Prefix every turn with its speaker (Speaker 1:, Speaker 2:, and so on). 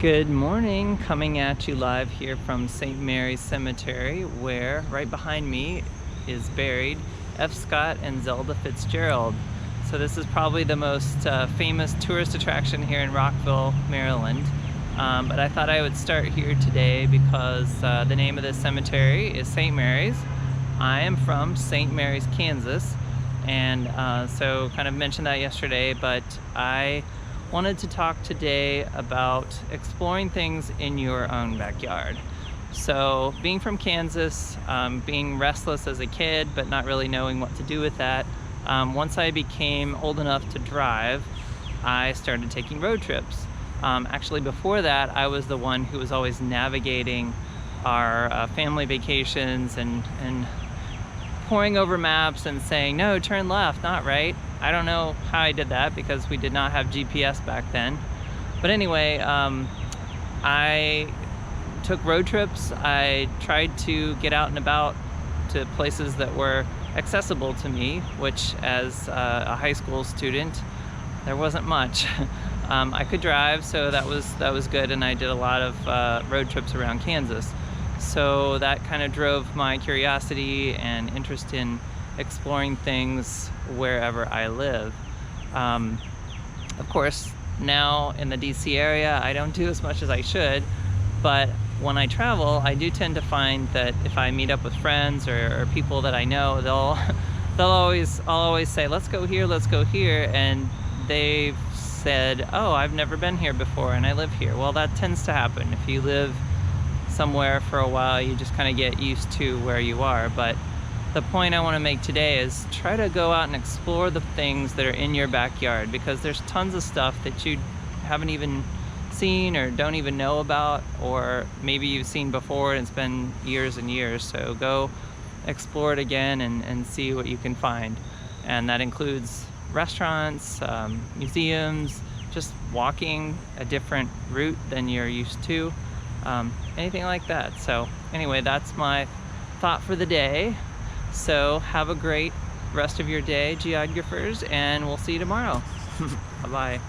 Speaker 1: Good morning, coming at you live here from St. Mary's Cemetery, where right behind me is buried F. Scott and Zelda Fitzgerald. So this is probably the most famous tourist attraction here in Rockville, Maryland. But I thought I would start here today because the name of this cemetery is St. Mary's. I am from St. Mary's, Kansas, and so kind of mentioned that yesterday, but I wanted to talk today about exploring things in your own backyard. So being from Kansas, being restless as a kid but not really knowing what to do with that, once I became old enough to drive, I started taking road trips. Actually before that, I was the one who was always navigating our family vacations and poring over maps and saying, no, turn left, not right. I don't know how I did that because we did not have GPS back then. But anyway, I took road trips. I tried to get out and about to places that were accessible to me, which as a high school student, there wasn't much. I could drive, so that was good, and I did a lot of road trips around Kansas. So that kind of drove my curiosity and interest in exploring things wherever I live. Of course, now in the DC area, I don't do as much as I should, but when I travel, I do tend to find that if I meet up with friends or people that I know, I'll always say, let's go here, and they've said, oh, I've never been here before and I live here. Well, that tends to happen. If you live somewhere for a while, you just kind of get used to where you are. But the point I want to make today is try to go out and explore the things that are in your backyard, because there's tons of stuff that you haven't even seen or don't even know about, or maybe you've seen before and it's been years and years. So go explore it again and see what you can find. And that includes restaurants, museums, just walking a different route than you're used to, anything like that. So anyway, that's my thought for the day. So have a great rest of your day, geographers, and we'll see you tomorrow. Bye-bye.